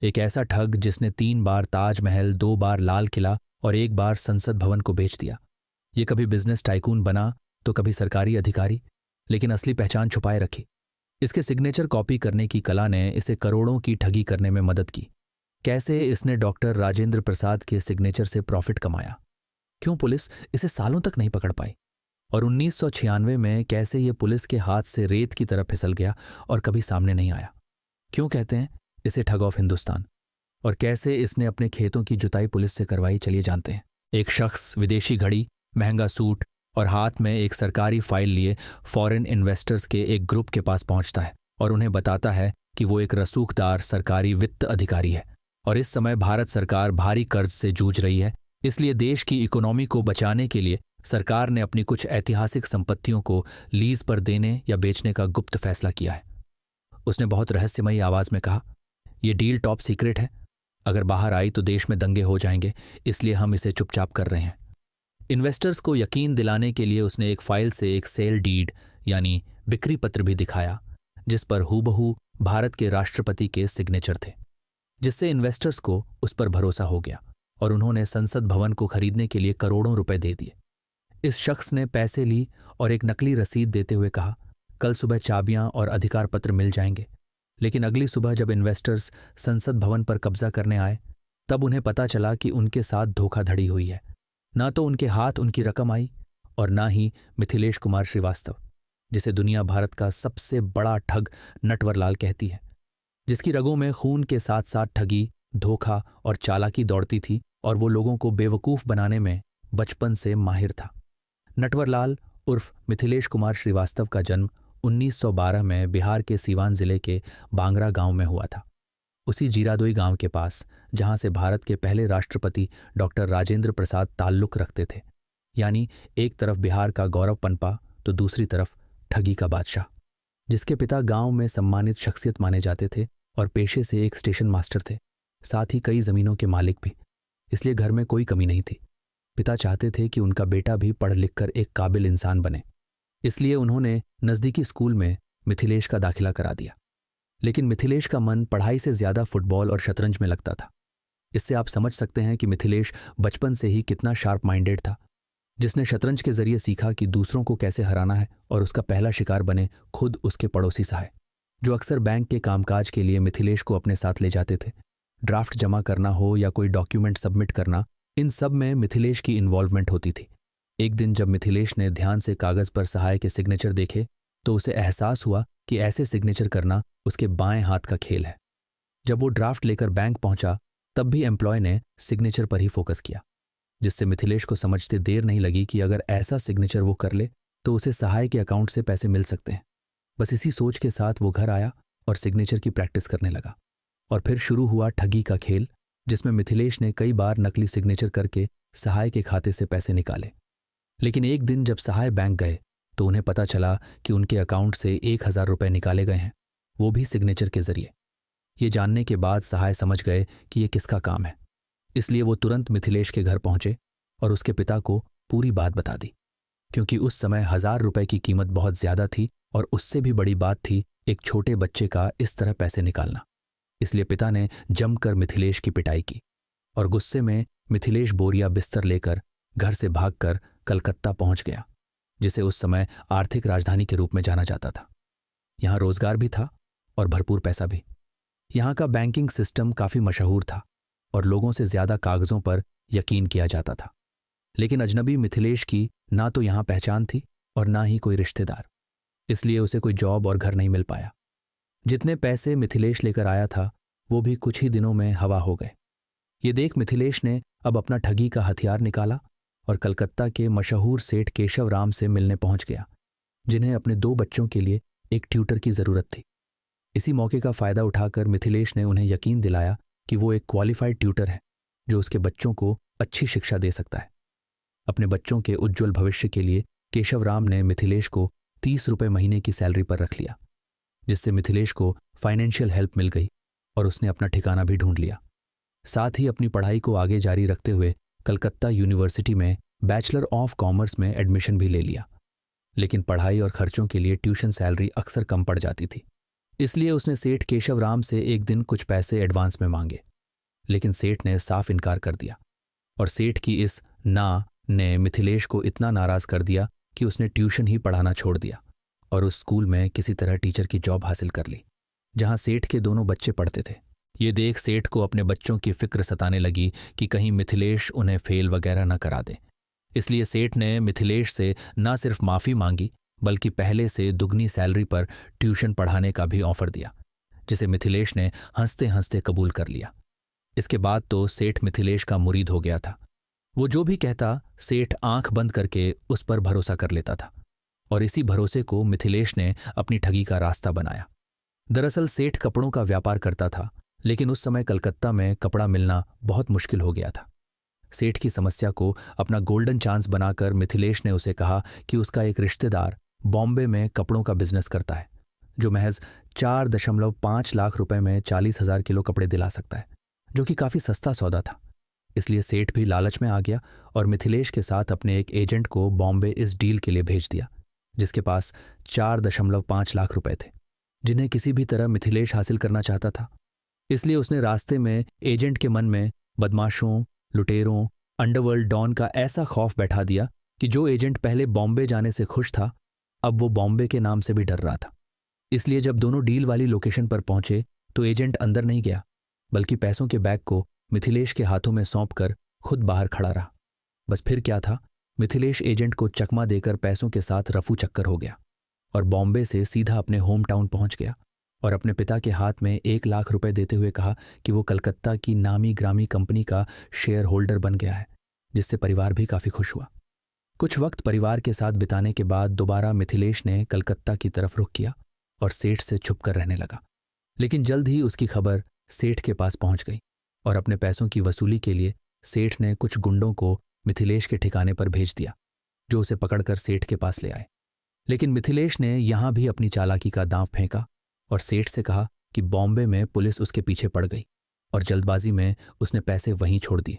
एक ऐसा ठग जिसने 3 बार ताजमहल, 2 बार लाल किला और 1 बार संसद भवन को बेच दिया। ये कभी बिजनेस टाइकून बना तो कभी सरकारी अधिकारी, लेकिन असली पहचान छुपाए रखी। इसके सिग्नेचर कॉपी करने की कला ने इसे करोड़ों की ठगी करने में मदद की। कैसे इसने डॉक्टर राजेंद्र प्रसाद के सिग्नेचर से प्रॉफिट कमाया? क्यों पुलिस इसे सालों तक नहीं पकड़ पाई? और 1996 में कैसे ये पुलिस के हाथ से रेत की तरह फिसल गया और कभी सामने नहीं आया? क्यों कहते हैं इसे ठग ऑफ हिंदुस्तान? और कैसे इसने अपने खेतों की जुताई पुलिस से करवाई, चलिए जानते हैं। एक शख्स विदेशी घड़ी, महंगा सूट और हाथ में एक सरकारी फाइल लिए फॉरेन इन्वेस्टर्स के एक ग्रुप के पास पहुंचता है और उन्हें बताता है कि वो एक रसूखदार सरकारी वित्त अधिकारी है और इस समय भारत सरकार भारी कर्ज से जूझ रही है। इसलिए देश की इकोनॉमी को बचाने के लिए सरकार ने अपनी कुछ ऐतिहासिक संपत्तियों को लीज पर देने या बेचने का गुप्त फैसला किया है। उसने बहुत रहस्यमयी आवाज में कहा, यह डील टॉप सीक्रेट है, अगर बाहर आई तो देश में दंगे हो जाएंगे, इसलिए हम इसे चुपचाप कर रहे हैं। इन्वेस्टर्स को यकीन दिलाने के लिए उसने एक फाइल से एक सेल डीड यानी बिक्री पत्र भी दिखाया, जिस पर हूबहू भारत के राष्ट्रपति के सिग्नेचर थे, जिससे इन्वेस्टर्स को उस पर भरोसा हो गया और उन्होंने संसद भवन को खरीदने के लिए करोड़ों रुपए दे दिए। इस शख्स ने पैसे ली और एक नकली रसीद देते हुए कहा, कल सुबह चाबियां और अधिकार पत्र मिल जाएंगे। लेकिन अगली सुबह जब इन्वेस्टर्स संसद भवन पर कब्जा करने आए, तब उन्हें पता चला कि उनके साथ धोखाधड़ी हुई है। ना तो उनके हाथ उनकी रकम आई और ना ही मिथिलेश कुमार श्रीवास्तव, जिसे दुनिया भारत का सबसे बड़ा ठग नटवरलाल कहती है, जिसकी रगों में खून के साथ साथ ठगी, धोखा और चालाकी दौड़ती थी और वो लोगों को बेवकूफ़ बनाने में बचपन से माहिर था। नटवरलाल उर्फ मिथिलेश कुमार श्रीवास्तव का जन्म 1912 में बिहार के सीवान जिले के बांगरा गांव में हुआ था, उसी जीरादोई गांव के पास जहां से भारत के पहले राष्ट्रपति डॉक्टर राजेंद्र प्रसाद ताल्लुक रखते थे। यानी एक तरफ बिहार का गौरव पनपा तो दूसरी तरफ ठगी का बादशाह, जिसके पिता गांव में सम्मानित शख्सियत माने जाते थे और पेशे से एक स्टेशन मास्टर थे, साथ ही कई जमीनों के मालिक भी। इसलिए घर में कोई कमी नहीं थी। पिता चाहते थे कि उनका बेटा भी पढ़ लिख कर एक काबिल इंसान बने, इसलिए उन्होंने नज़दीकी स्कूल में मिथिलेश का दाखिला करा दिया। लेकिन मिथिलेश का मन पढ़ाई से ज्यादा फुटबॉल और शतरंज में लगता था। इससे आप समझ सकते हैं कि मिथिलेश बचपन से ही कितना शार्प माइंडेड था, जिसने शतरंज के जरिए सीखा कि दूसरों को कैसे हराना है और उसका पहला शिकार बने खुद उसके पड़ोसी सहाय, जो अक्सर बैंक के कामकाज के लिए मिथिलेश को अपने साथ ले जाते थे। ड्राफ्ट जमा करना हो या कोई डॉक्यूमेंट सबमिट करना, इन सब में मिथिलेश की इन्वॉल्वमेंट होती थी। एक दिन जब मिथिलेश ने ध्यान से कागज पर सहाय के सिग्नेचर देखे तो उसे एहसास हुआ कि ऐसे सिग्नेचर करना उसके बाएं हाथ का खेल है। जब वो ड्राफ्ट लेकर बैंक पहुंचा तब भी एम्प्लॉय ने सिग्नेचर पर ही फोकस किया, जिससे मिथिलेश को समझते देर नहीं लगी कि अगर ऐसा सिग्नेचर वो कर ले तो उसे सहाय के अकाउंट से पैसे मिल सकते हैं। बस इसी सोच के साथ वो घर आया और सिग्नेचर की प्रैक्टिस करने लगा। और फिर शुरू हुआ ठगी का खेल, जिसमें मिथिलेश ने कई बार नकली सिग्नेचर करके सहाय के खाते से पैसे निकाले। लेकिन एक दिन जब सहाय बैंक गए तो उन्हें पता चला कि उनके अकाउंट से 1000 रुपये निकाले गए हैं, वो भी सिग्नेचर के जरिए। ये जानने के बाद सहाय समझ गए कि ये किसका काम है, इसलिए वो तुरंत मिथिलेश के घर पहुंचे और उसके पिता को पूरी बात बता दी, क्योंकि उस समय 1000 रुपये की कीमत बहुत ज्यादा थी और उससे भी बड़ी बात थी एक छोटे बच्चे का इस तरह पैसे निकालना। इसलिए पिता ने जमकर मिथिलेश की पिटाई की और गुस्से में मिथिलेश बोरिया बिस्तर लेकर घर से भागकर कलकत्ता पहुंच गया, जिसे उस समय आर्थिक राजधानी के रूप में जाना जाता था। यहाँ रोजगार भी था और भरपूर पैसा भी। यहाँ का बैंकिंग सिस्टम काफी मशहूर था और लोगों से ज्यादा कागजों पर यकीन किया जाता था। लेकिन अजनबी मिथिलेश की ना तो यहाँ पहचान थी और ना ही कोई रिश्तेदार, इसलिए उसे कोई जॉब और घर नहीं मिल पाया। जितने पैसे मिथिलेश लेकर आया था वो भी कुछ ही दिनों में हवा हो गए। ये देख मिथिलेश ने अब अपना ठगी का हथियार निकाला और कलकत्ता के मशहूर सेठ केशव राम से मिलने पहुंच गया, जिन्हें अपने 2 बच्चों के लिए एक ट्यूटर की जरूरत थी। इसी मौके का फायदा उठाकर मिथिलेश ने उन्हें यकीन दिलाया कि वो एक क्वालिफाइड ट्यूटर है जो उसके बच्चों को अच्छी शिक्षा दे सकता है। अपने बच्चों के उज्जवल भविष्य के लिए केशव राम ने मिथिलेश को 30 रुपये महीने की सैलरी पर रख लिया, जिससे मिथिलेश को फाइनेंशियल हेल्प मिल गई और उसने अपना ठिकाना भी ढूंढ लिया। साथ ही अपनी पढ़ाई को आगे जारी रखते हुए कलकत्ता यूनिवर्सिटी में बैचलर ऑफ कॉमर्स में एडमिशन भी ले लिया। लेकिन पढ़ाई और खर्चों के लिए ट्यूशन सैलरी अक्सर कम पड़ जाती थी, इसलिए उसने सेठ केशव राम से एक दिन कुछ पैसे एडवांस में मांगे, लेकिन सेठ ने साफ इनकार कर दिया। और सेठ की इस ना ने मिथिलेश को इतना नाराज कर दिया कि उसने ट्यूशन ही पढ़ाना छोड़ दिया और उस स्कूल में किसी तरह टीचर की जॉब हासिल कर ली, जहां सेठ के दोनों बच्चे पढ़ते थे। ये देख सेठ को अपने बच्चों की फिक्र सताने लगी कि कहीं मिथिलेश उन्हें फेल वगैरह न करा दे। इसलिए सेठ ने मिथिलेश से न सिर्फ माफ़ी मांगी बल्कि पहले से दुगनी सैलरी पर ट्यूशन पढ़ाने का भी ऑफर दिया, जिसे मिथिलेश ने हंसते हंसते कबूल कर लिया। इसके बाद तो सेठ मिथिलेश का मुरीद हो गया था। वो जो भी कहता सेठ आंख बंद करके उस पर भरोसा कर लेता था और इसी भरोसे को मिथिलेश ने अपनी ठगी का रास्ता बनाया। दरअसल सेठ कपड़ों का व्यापार करता था, लेकिन उस समय कलकत्ता में कपड़ा मिलना बहुत मुश्किल हो गया था। सेठ की समस्या को अपना गोल्डन चांस बनाकर मिथिलेश ने उसे कहा कि उसका एक रिश्तेदार बॉम्बे में कपड़ों का बिजनेस करता है, जो महज 4.5 लाख रुपए में 40,000 किलो कपड़े दिला सकता है, जो कि काफ़ी सस्ता सौदा था। इसलिए सेठ भी लालच में आ गया और मिथिलेश के साथ अपने एक एजेंट को बॉम्बे इस डील के लिए भेज दिया, जिसके पास 4.5 लाख रुपए थे, जिन्हें किसी भी तरह मिथिलेश हासिल करना चाहता था। इसलिए उसने रास्ते में एजेंट के मन में बदमाशों, लुटेरों, अंडरवर्ल्ड डॉन का ऐसा खौफ बैठा दिया कि जो एजेंट पहले बॉम्बे जाने से खुश था, अब वो बॉम्बे के नाम से भी डर रहा था। इसलिए जब दोनों डील वाली लोकेशन पर पहुंचे तो एजेंट अंदर नहीं गया, बल्कि पैसों के बैग को मिथिलेश के हाथों में सौंपकर खुद बाहर खड़ा रहा। बस फिर क्या था, मिथिलेश एजेंट को चकमा देकर पैसों के साथ रफू चक्कर हो गया और बॉम्बे से सीधा अपने होम टाउन पहुंच गया और अपने पिता के हाथ में 1 लाख रुपए देते हुए कहा कि वो कलकत्ता की नामी ग्रामी कंपनी का शेयर होल्डर बन गया है, जिससे परिवार भी काफ़ी खुश हुआ। कुछ वक्त परिवार के साथ बिताने के बाद दोबारा मिथिलेश ने कलकत्ता की तरफ रुख किया और सेठ से छुप कर रहने लगा। लेकिन जल्द ही उसकी खबर सेठ के पास पहुंच गई और अपने पैसों की वसूली के लिए सेठ ने कुछ गुंडों को मिथिलेश के ठिकाने पर भेज दिया, जो उसे पकड़कर सेठ के पास ले आए। लेकिन मिथिलेश ने यहां भी अपनी चालाकी का दांव फेंका और सेठ से कहा कि बॉम्बे में पुलिस उसके पीछे पड़ गई और जल्दबाजी में उसने पैसे वहीं छोड़ दिए।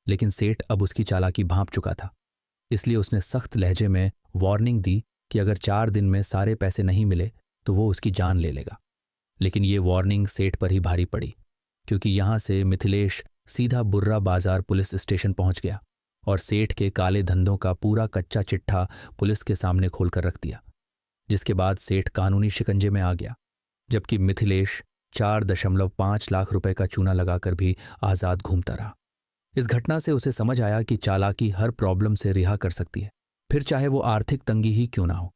लेकिन सेठ अब उसकी चालाकी भांप चुका था, इसलिए उसने सख्त लहजे में वार्निंग दी कि अगर 4 दिन में सारे पैसे नहीं मिले तो वो उसकी जान ले लेगा। लेकिन ये वार्निंग सेठ पर ही भारी पड़ी, क्योंकि यहां से मिथिलेश सीधा बुर्रा बाजार पुलिस स्टेशन पहुंच गया और सेठ के काले धंधों का पूरा कच्चा चिट्ठा पुलिस के सामने खोलकर रख दिया, जिसके बाद सेठ कानूनी शिकंजे में आ गया, जबकि मिथिलेश 4.5 लाख रुपए का चूना लगाकर भी आज़ाद घूमता रहा। इस घटना से उसे समझ आया कि चालाकी हर प्रॉब्लम से रिहा कर सकती है, फिर चाहे वो आर्थिक तंगी ही क्यों ना हो।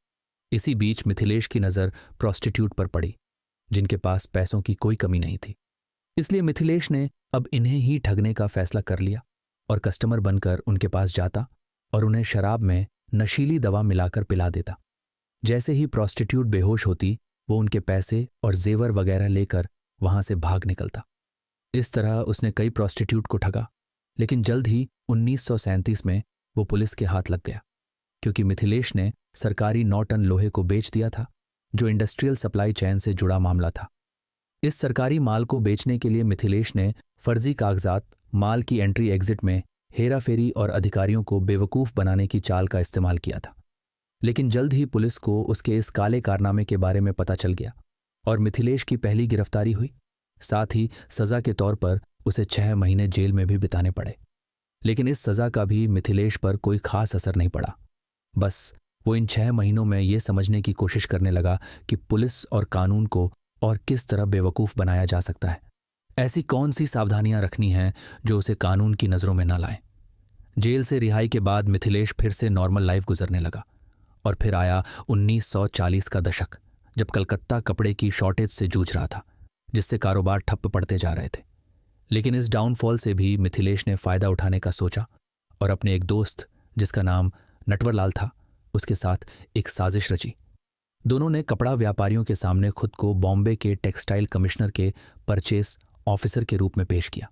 इसी बीच मिथिलेश की नज़र प्रोस्टिट्यूट पर पड़ी, जिनके पास पैसों की कोई कमी नहीं थी। इसलिए मिथिलेश ने अब इन्हें ही ठगने का फैसला कर लिया और कस्टमर बनकर उनके पास जाता और उन्हें शराब में नशीली दवा मिलाकर पिला देता। जैसे ही प्रोस्टिट्यूट बेहोश होती, वो उनके पैसे और जेवर वगैरह लेकर वहां से भाग निकलता। इस तरह उसने कई प्रोस्टिट्यूट को ठगा, लेकिन जल्द ही 1937 में वो पुलिस के हाथ लग गया, क्योंकि मिथिलेश ने सरकारी 9 टन लोहे को बेच दिया था, जो इंडस्ट्रियल सप्लाई चेन से जुड़ा मामला था। इस सरकारी माल को बेचने के लिए मिथिलेश ने फर्जी कागजात, माल की एंट्री एग्जिट में हेराफेरी और अधिकारियों को बेवकूफ़ बनाने की चाल का इस्तेमाल किया था। लेकिन जल्द ही पुलिस को उसके इस काले कारनामे के बारे में पता चल गया और मिथिलेश की पहली गिरफ्तारी हुई। साथ ही सज़ा के तौर पर उसे 6 महीने जेल में भी बिताने पड़े। लेकिन इस सज़ा का भी मिथिलेश पर कोई खास असर नहीं पड़ा। बस वो इन 6 महीनों में ये समझने की कोशिश करने लगा कि पुलिस और कानून को और किस तरह बेवकूफ़ बनाया जा सकता है। ऐसी कौन सी सावधानियां रखनी हैं जो उसे कानून की नज़रों में न लाएं। जेल से रिहाई के बाद मिथिलेश फिर से नॉर्मल लाइफ गुजरने लगा और फिर आया 1940 का दशक, जब कलकत्ता कपड़े की शॉर्टेज से जूझ रहा था, जिससे कारोबार ठप्प पड़ते जा रहे थे। लेकिन इस डाउनफॉल से भी मिथिलेश ने फ़ायदा उठाने का सोचा और अपने एक दोस्त, जिसका नाम नटवरलाल था, उसके साथ एक साजिश रची। दोनों ने कपड़ा व्यापारियों के सामने खुद को बॉम्बे के टेक्सटाइल कमिश्नर के परचेस ऑफिसर के रूप में पेश किया।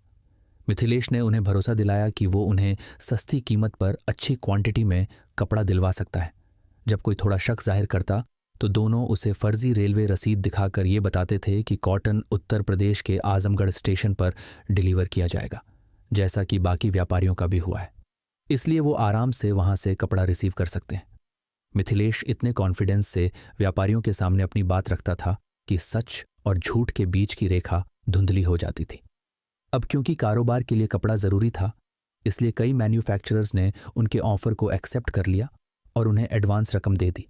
मिथिलेश ने उन्हें भरोसा दिलाया कि वो उन्हें सस्ती कीमत पर अच्छी क्वांटिटी में कपड़ा दिलवा सकता है। जब कोई थोड़ा शक जाहिर करता तो दोनों उसे फर्जी रेलवे रसीद दिखाकर ये बताते थे कि कॉटन उत्तर प्रदेश के आजमगढ़ स्टेशन पर डिलीवर किया जाएगा, जैसा कि बाकी व्यापारियों का भी हुआ है। इसलिए वो आराम से वहाँ से कपड़ा रिसीव कर सकते हैं। मिथिलेश इतने कॉन्फिडेंस से व्यापारियों के सामने अपनी बात रखता था कि सच और झूठ के बीच की रेखा धुंधली हो जाती थी। अब क्योंकि कारोबार के लिए कपड़ा जरूरी था, इसलिए कई मैन्युफैक्चरर्स ने उनके ऑफर को एक्सेप्ट कर लिया और उन्हें एडवांस रकम दे दी।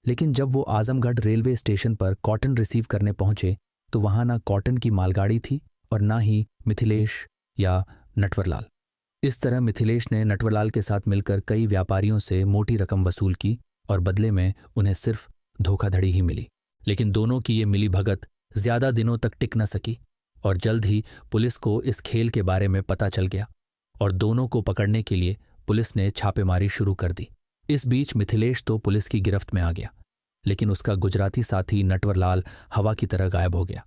लेकिन जब वो आजमगढ़ रेलवे स्टेशन पर कॉटन रिसीव करने पहुंचे तो वहां ना कॉटन की मालगाड़ी थी और ना ही मिथिलेश या नटवरलाल। इस तरह मिथिलेश ने नटवरलाल के साथ मिलकर कई व्यापारियों से मोटी रकम वसूल की और बदले में उन्हें सिर्फ धोखाधड़ी ही मिली। लेकिन दोनों की ये मिली भगत ज्यादा दिनों तक टिक न सकी और जल्द ही पुलिस को इस खेल के बारे में पता चल गया और दोनों को पकड़ने के लिए पुलिस ने छापेमारी शुरू कर दी। इस बीच मिथिलेश तो पुलिस की गिरफ्त में आ गया, लेकिन उसका गुजराती साथी नटवरलाल हवा की तरह गायब हो गया।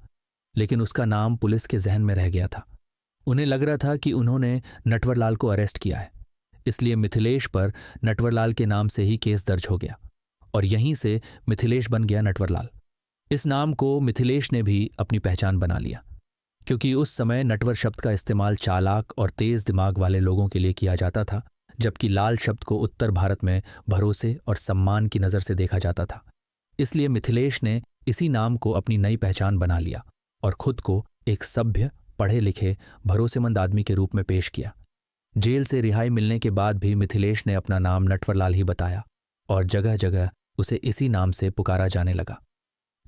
लेकिन उसका नाम पुलिस के जहन में रह गया था। उन्हें लग रहा था कि उन्होंने नटवरलाल को अरेस्ट किया है, इसलिए मिथिलेश पर नटवरलाल के नाम से ही केस दर्ज हो गया और यहीं से मिथिलेश बन गया नटवरलाल। इस नाम को मिथिलेश ने भी अपनी पहचान बना लिया, क्योंकि उस समय नटवर शब्द का इस्तेमाल चालाक और तेज दिमाग वाले लोगों के लिए किया जाता था, जबकि लाल शब्द को उत्तर भारत में भरोसे और सम्मान की नज़र से देखा जाता था। इसलिए मिथिलेश ने इसी नाम को अपनी नई पहचान बना लिया और खुद को एक सभ्य, पढ़े लिखे, भरोसेमंद आदमी के रूप में पेश किया। जेल से रिहाई मिलने के बाद भी मिथिलेश ने अपना नाम नटवरलाल ही बताया और जगह जगह उसे इसी नाम से पुकारा जाने लगा।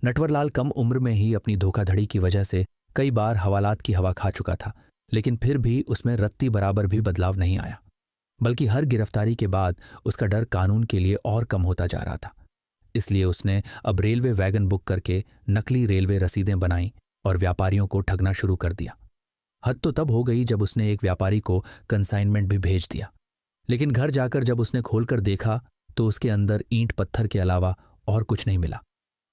नटवरलाल कम उम्र में ही अपनी धोखाधड़ी की वजह से कई बार हवालात की हवा खा चुका था, लेकिन फिर भी उसमें रत्ती बराबर भी बदलाव नहीं आया, बल्कि हर गिरफ्तारी के बाद उसका डर कानून के लिए और कम होता जा रहा था। इसलिए उसने अब रेलवे वैगन बुक करके नकली रेलवे रसीदें बनाई और व्यापारियों को ठगना शुरू कर दिया। हद तो तब हो गई जब उसने एक व्यापारी को कंसाइनमेंट भी भेज दिया, लेकिन घर जाकर जब उसने खोलकर देखा तो उसके अंदर ईंट पत्थर के अलावा और कुछ नहीं मिला।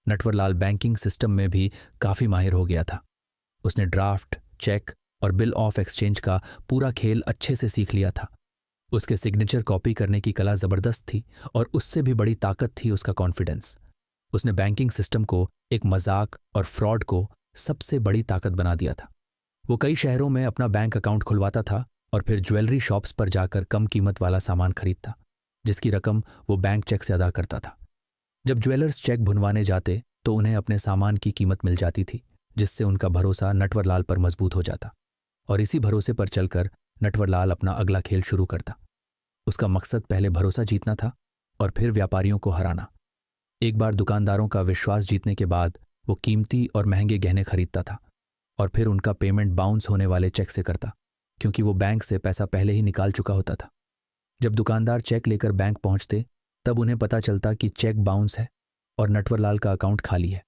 नटवरलाल बैंकिंग सिस्टम में भी काफ़ी माहिर हो गया था। उसने ड्राफ्ट, चेक और बिल ऑफ एक्सचेंज का पूरा खेल अच्छे से सीख लिया था। उसके सिग्नेचर कॉपी करने की कला ज़बरदस्त थी और उससे भी बड़ी ताकत थी उसका कॉन्फिडेंस। उसने बैंकिंग सिस्टम को एक मजाक और फ्रॉड को सबसे बड़ी ताकत बना दिया था। वो कई शहरों में अपना बैंक अकाउंट खुलवाता था और फिर ज्वेलरी शॉप्स पर जाकर कम कीमत वाला सामान खरीदता, जिसकी रकम वो बैंक चेक से अदा करता था। जब ज्वेलर्स चेक भुनवाने जाते तो उन्हें अपने सामान की कीमत मिल जाती थी, जिससे उनका भरोसा नटवरलाल पर मजबूत हो जाता और इसी भरोसे पर चलकर नटवरलाल अपना अगला खेल शुरू करता। उसका मकसद पहले भरोसा जीतना था और फिर व्यापारियों को हराना। एक बार दुकानदारों का विश्वास जीतने के बाद वो कीमती और महंगे गहने खरीदता था और फिर उनका पेमेंट बाउंस होने वाले चेक से करता, क्योंकि वो बैंक से पैसा पहले ही निकाल चुका होता था। जब दुकानदार चेक लेकर बैंक पहुंचते तब उन्हें पता चलता कि चेक बाउंस है और नटवरलाल का अकाउंट खाली है।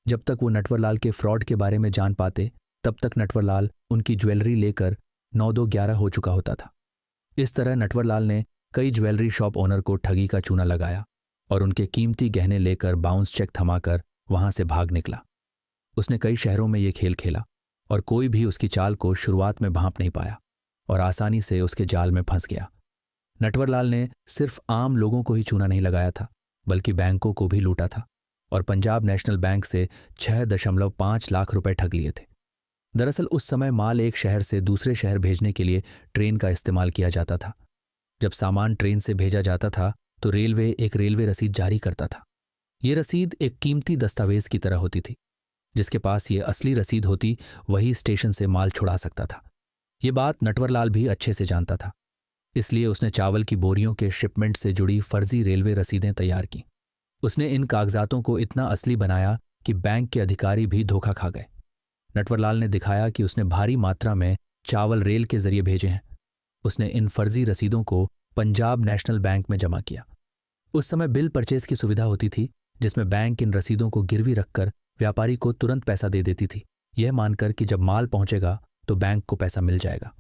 जब तक वो नटवरलाल के फ्रॉड के बारे में जान पाते तब तक नटवरलाल उनकी ज्वेलरी लेकर 9-2-11 हो चुका होता था। इस तरह नटवरलाल ने कई ज्वेलरी शॉप ओनर को ठगी का चूना लगाया और उनके कीमती गहने लेकर बाउंस चेक थमाकर वहां से भाग निकला। उसने कई शहरों में ये खेल खेला और कोई भी उसकी चाल को शुरुआत में भांप नहीं पाया और आसानी से उसके जाल में फंस गया। नटवरलाल ने सिर्फ आम लोगों को ही चूना नहीं लगाया था, बल्कि बैंकों को भी लूटा था और पंजाब नेशनल बैंक से 6.5 लाख रुपए ठग लिए थे। दरअसल उस समय माल एक शहर से दूसरे शहर भेजने के लिए ट्रेन का इस्तेमाल किया जाता था। जब सामान ट्रेन से भेजा जाता था तो रेलवे एक रेलवे रसीद जारी करता था। ये रसीद एक कीमती दस्तावेज की तरह होती थी। जिसके पास ये असली रसीद होती वही स्टेशन से माल छुड़ा सकता था। ये बात नटवरलाल भी अच्छे से जानता था, इसलिए उसने चावल की बोरियों के शिपमेंट से जुड़ी फर्जी रेलवे रसीदें तैयार की। उसने इन कागजातों को इतना असली बनाया कि बैंक के अधिकारी भी धोखा खा गए। नटवरलाल ने दिखाया कि उसने भारी मात्रा में चावल रेल के जरिए भेजे हैं। उसने इन फर्जी रसीदों को पंजाब नेशनल बैंक में जमा किया। उस समय बिल परचेज की सुविधा होती थी, जिसमें बैंक इन रसीदों को गिरवी रखकर व्यापारी को तुरंत पैसा दे देती थी, यह मानकर कि जब माल पहुंचेगा तो बैंक को पैसा मिल जाएगा।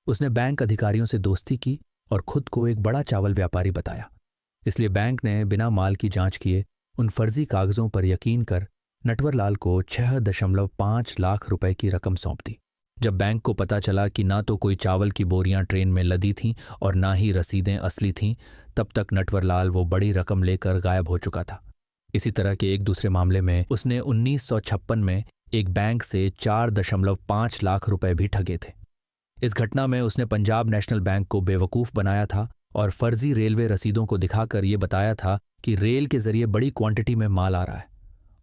उसने बैंक अधिकारियों से दोस्ती की और खुद को एक बड़ा चावल व्यापारी बताया। इसलिए बैंक ने बिना माल की जांच किए उन फर्जी कागजों पर यकीन कर नटवरलाल को 6.5 लाख रुपए की रकम सौंप दी। जब बैंक को पता चला कि ना तो कोई चावल की बोरियां ट्रेन में लदी थीं और ना ही रसीदें असली थीं, तब तक नटवरलाल वो बड़ी रकम लेकर गायब हो चुका था। इसी तरह के एक दूसरे मामले में उसने 1956 में एक बैंक से 4.5 लाख रुपए भी ठगे थे। इस घटना में उसने पंजाब नेशनल बैंक को बेवकूफ़ बनाया था और फर्जी रेलवे रसीदों को दिखाकर ये बताया था कि रेल के जरिए बड़ी क्वांटिटी में माल आ रहा है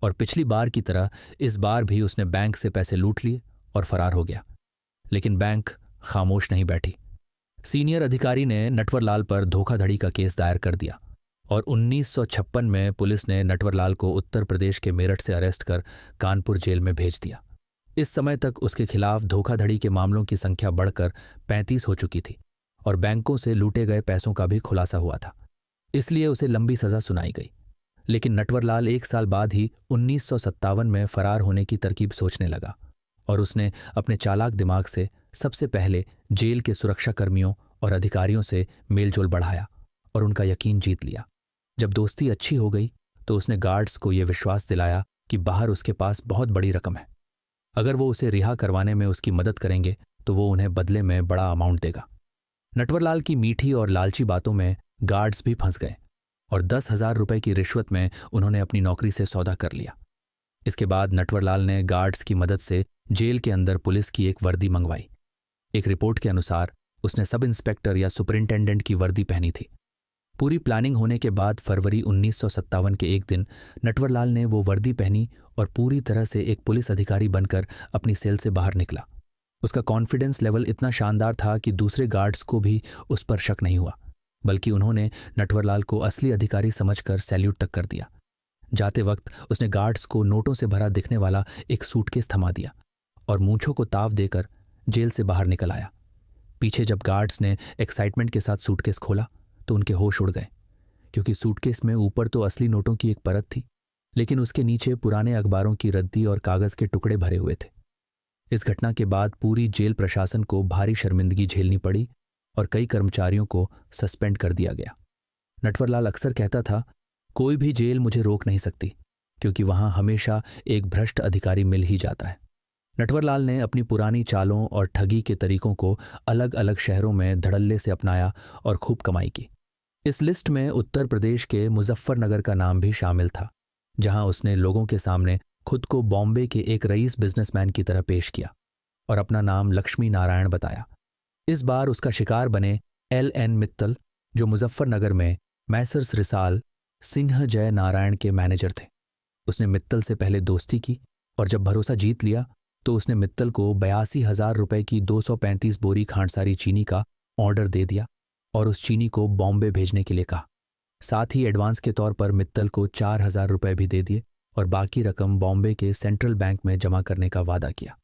और पिछली बार की तरह इस बार भी उसने बैंक से पैसे लूट लिए और फरार हो गया। लेकिन बैंक खामोश नहीं बैठी। सीनियर अधिकारी ने नटवरलाल पर धोखाधड़ी का केस दायर कर दिया और 1956 में पुलिस ने नटवरलाल को उत्तर प्रदेश के मेरठ से अरेस्ट कर कानपुर जेल में भेज दिया। इस समय तक उसके खिलाफ धोखाधड़ी के मामलों की संख्या बढ़कर 35 हो चुकी थी और बैंकों से लूटे गए पैसों का भी खुलासा हुआ था। इसलिए उसे लंबी सजा सुनाई गई। लेकिन नटवरलाल 1 साल बाद ही 1957 में फरार होने की तरकीब सोचने लगा और उसने अपने चालाक दिमाग से सबसे पहले जेल के सुरक्षाकर्मियों और अधिकारियों से मेलजोल बढ़ाया और उनका यकीन जीत लिया। जब दोस्ती अच्छी हो गई तो उसने गार्ड्स को यह विश्वास दिलाया कि बाहर उसके पास बहुत बड़ी रकम है। अगर वो उसे रिहा करवाने में उसकी मदद करेंगे तो वो उन्हें बदले में बड़ा अमाउंट देगा। नटवरलाल की मीठी और लालची बातों में गार्ड्स भी फंस गए और 10,000 रुपए की रिश्वत में उन्होंने अपनी नौकरी से सौदा कर लिया। इसके बाद नटवरलाल ने गार्ड्स की मदद से जेल के अंदर पुलिस की एक वर्दी मंगवाई। एक रिपोर्ट के अनुसार उसने सब इंस्पेक्टर या सुपरिंटेंडेंट की वर्दी पहनी थी। पूरी प्लानिंग होने के बाद फरवरी 1957 के एक दिन नटवरलाल ने वो वर्दी पहनी और पूरी तरह से एक पुलिस अधिकारी बनकर अपनी सेल से बाहर निकला। उसका कॉन्फिडेंस लेवल इतना शानदार था कि दूसरे गार्ड्स को भी उस पर शक नहीं हुआ, बल्कि उन्होंने नटवरलाल को असली अधिकारी समझकर सैल्यूट तक कर दिया। जाते वक्त उसने गार्ड्स को नोटों से भरा दिखने वाला एक सूटकेस थमा दिया और मूंछों को ताव देकर जेल से बाहर निकल आया। पीछे जब गार्ड्स ने एक्साइटमेंट के साथ सूटकेस खोला तो उनके होश उड़ गए, क्योंकि सूटकेस में ऊपर तो असली नोटों की एक परत थी, लेकिन उसके नीचे पुराने अखबारों की रद्दी और कागज के टुकड़े भरे हुए थे। इस घटना के बाद पूरी जेल प्रशासन को भारी शर्मिंदगी झेलनी पड़ी और कई कर्मचारियों को सस्पेंड कर दिया गया। नटवरलाल अक्सर कहता था, कोई भी जेल मुझे रोक नहीं सकती, क्योंकि वहां हमेशा एक भ्रष्ट अधिकारी मिल ही जाता है। नटवरलाल ने अपनी पुरानी चालों और ठगी के तरीकों को अलग अलग शहरों में धड़ल्ले से अपनाया और खूब कमाई की। इस लिस्ट में उत्तर प्रदेश के मुजफ्फरनगर का नाम भी शामिल था, जहां उसने लोगों के सामने खुद को बॉम्बे के एक रईस बिजनेसमैन की तरह पेश किया और अपना नाम लक्ष्मी नारायण बताया। इस बार उसका शिकार बने LN मित्तल, जो मुजफ्फरनगर में मैसर्स रिसाल सिंह जय नारायण के मैनेजर थे। उसने मित्तल से पहले दोस्ती की और जब भरोसा जीत लिया तो उसने मित्तल को 82,000 रुपए की 235 बोरी खांडसारी चीनी का ऑर्डर दे दिया और उस चीनी को बॉम्बे भेजने के लिए कहा। साथ ही एडवांस के तौर पर मित्तल को 4,000 रुपए भी दे दिए और बाकी रकम बॉम्बे के सेंट्रल बैंक में जमा करने का वादा किया।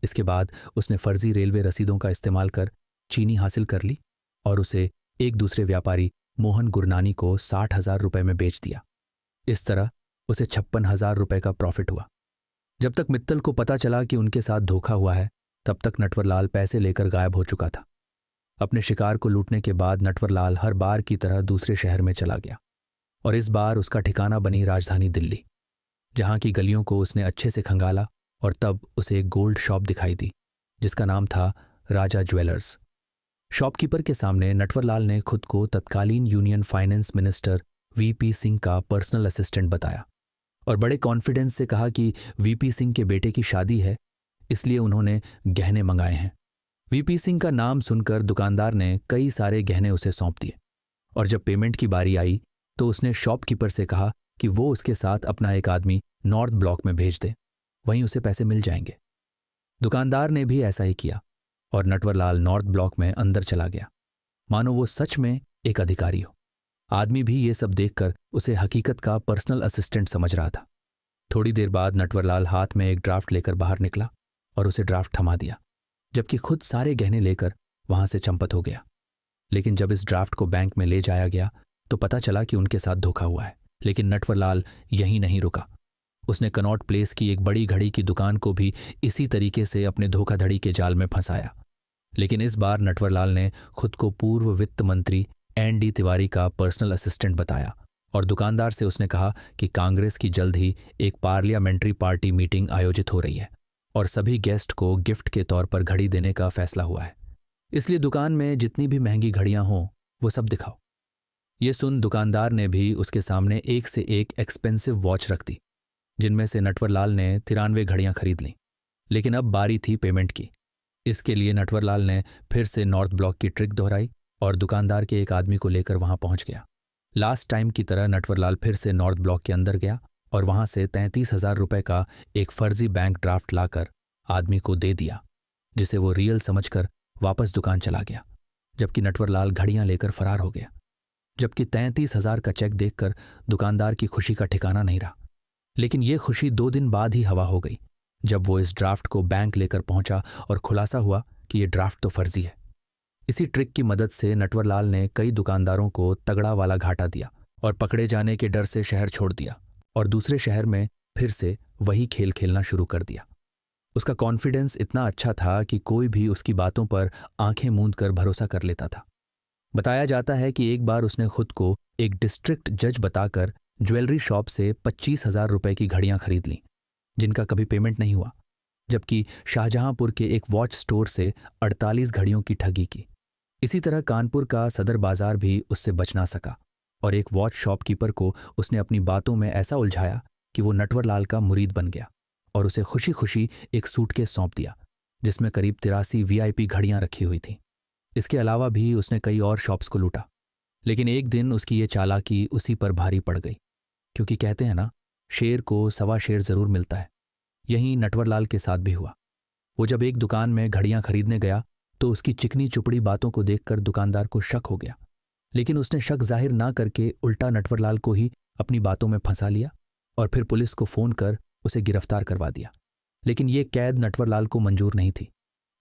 इसके बाद उसने फर्जी रेलवे रसीदों का इस्तेमाल कर चीनी हासिल कर ली और उसे एक दूसरे व्यापारी मोहन गुरनानी को 60,000 रुपए में बेच दिया। इस तरह उसे 56,000 रुपए का प्रॉफिट हुआ। जब तक मित्तल को पता चला कि उनके साथ धोखा हुआ है, तब तक नटवरलाल पैसे लेकर गायब हो चुका था। अपने शिकार को लूटने के बाद नटवरलाल हर बार की तरह दूसरे शहर में चला गया और इस बार उसका ठिकाना बनी राजधानी दिल्ली, जहां की गलियों को उसने अच्छे से खंगाला और तब उसे एक गोल्ड शॉप दिखाई दी जिसका नाम था राजा ज्वेलर्स। शॉपकीपर के सामने नटवरलाल ने खुद को तत्कालीन union finance minister VP Singh का पर्सनल असिस्टेंट बताया और बड़े कॉन्फिडेंस से कहा कि VP सिंह के बेटे की शादी है, इसलिए उन्होंने गहने मंगाए हैं। VP सिंह का नाम सुनकर दुकानदार ने कई सारे गहने उसे सौंप दिए और जब पेमेंट की बारी आई तो उसने शॉपकीपर से कहा कि वो उसके साथ अपना एक आदमी नॉर्थ ब्लॉक में भेज दे, वहीं उसे पैसे मिल जाएंगे। दुकानदार ने भी ऐसा ही किया और नटवरलाल नॉर्थ ब्लॉक में अंदर चला गया, मानो वो सच में एक अधिकारी हो। आदमी भी ये सब देखकर उसे हकीकत का पर्सनल असिस्टेंट समझ रहा था। थोड़ी देर बाद नटवरलाल हाथ में एक ड्राफ्ट लेकर बाहर निकला और उसे ड्राफ्ट थमा दिया, जबकि खुद सारे गहने लेकर वहां से चंपत हो गया। लेकिन जब इस ड्राफ्ट को बैंक में ले जाया गया तो पता चला कि उनके साथ धोखा हुआ है। लेकिन नटवरलाल यहीं नहीं रुका। उसने कनॉट प्लेस की एक बड़ी घड़ी की दुकान को भी इसी तरीके से अपने धोखाधड़ी के जाल में फंसाया। लेकिन इस बार नटवरलाल ने खुद को पूर्व वित्त मंत्री ND तिवारी का पर्सनल असिस्टेंट बताया और दुकानदार से उसने कहा कि कांग्रेस की जल्द ही एक पार्लियामेंट्री पार्टी मीटिंग आयोजित हो रही है और सभी गेस्ट को गिफ्ट के तौर पर घड़ी देने का फैसला हुआ है, इसलिए दुकान में जितनी भी महंगी घड़ियां हों वो सब दिखाओ। ये सुन दुकानदार ने भी उसके सामने एक से एक एक्सपेंसिव वॉच रख दी, जिनमें से नटवरलाल ने 93 घड़ियां खरीद लीं। लेकिन अब बारी थी पेमेंट की। इसके लिए नटवरलाल ने फिर से नॉर्थ ब्लॉक की ट्रिक दोहराई और दुकानदार के एक आदमी को लेकर वहां पहुंच गया। लास्ट टाइम की तरह नटवरलाल फिर से नॉर्थ ब्लॉक के अंदर गया और वहां से 33,000 रुपए का एक फर्जी बैंक ड्राफ्ट लाकर आदमी को दे दिया, जिसे वो रियल समझकर वापस दुकान चला गया, जबकि नटवरलाल घड़ियां लेकर फरार हो गया। जबकि 33,000 का चेक देखकर दुकानदार की खुशी का ठिकाना नहीं रहा। लेकिन ये खुशी 2 दिन बाद ही हवा हो गई, जब वो इस ड्राफ्ट को बैंक लेकर पहुंचा और खुलासा हुआ कि ये ड्राफ्ट तो फर्जी है। इसी ट्रिक की मदद से नटवरलाल ने कई दुकानदारों को तगड़ा वाला घाटा दिया और पकड़े जाने के डर से शहर छोड़ दिया और दूसरे शहर में फिर से वही खेल खेलना शुरू कर दिया। उसका कॉन्फिडेंस इतना अच्छा था कि कोई भी उसकी बातों पर आंखें मूंद कर भरोसा कर लेता था। बताया जाता है कि एक बार उसने खुद को एक डिस्ट्रिक्ट जज बताकर ज्वेलरी शॉप से 25,000 रुपए की घड़ियां खरीद लीं, जिनका कभी पेमेंट नहीं हुआ, जबकि शाहजहांपुर के एक वॉच स्टोर से 48 घड़ियों की ठगी की। इसी तरह कानपुर का सदर बाजार भी उससे बच ना सका और एक वॉच शॉपकीपर को उसने अपनी बातों में ऐसा उलझाया कि वो नटवरलाल का मुरीद बन गया और उसे खुशी खुशी एक सूटकेस सौंप दिया, जिसमें करीब 83 वीआईपी घड़ियां रखी हुई थीं। इसके अलावा भी उसने कई और शॉप्स को लूटा। लेकिन एक दिन उसकी ये चालाकी उसी पर भारी पड़ गई, क्योंकि कहते हैं ना, शेर को सवा शेर जरूर मिलता है। यहीं नटवरलाल के साथ भी हुआ। वो जब एक दुकान में घड़ियां खरीदने गया तो उसकी चिकनी चुपड़ी बातों को देखकर दुकानदार को शक हो गया, लेकिन उसने शक जाहिर ना करके उल्टा नटवरलाल को ही अपनी बातों में फंसा लिया और फिर पुलिस को फोन कर उसे गिरफ्तार करवा दिया। लेकिन ये कैद नटवरलाल को मंजूर नहीं थी,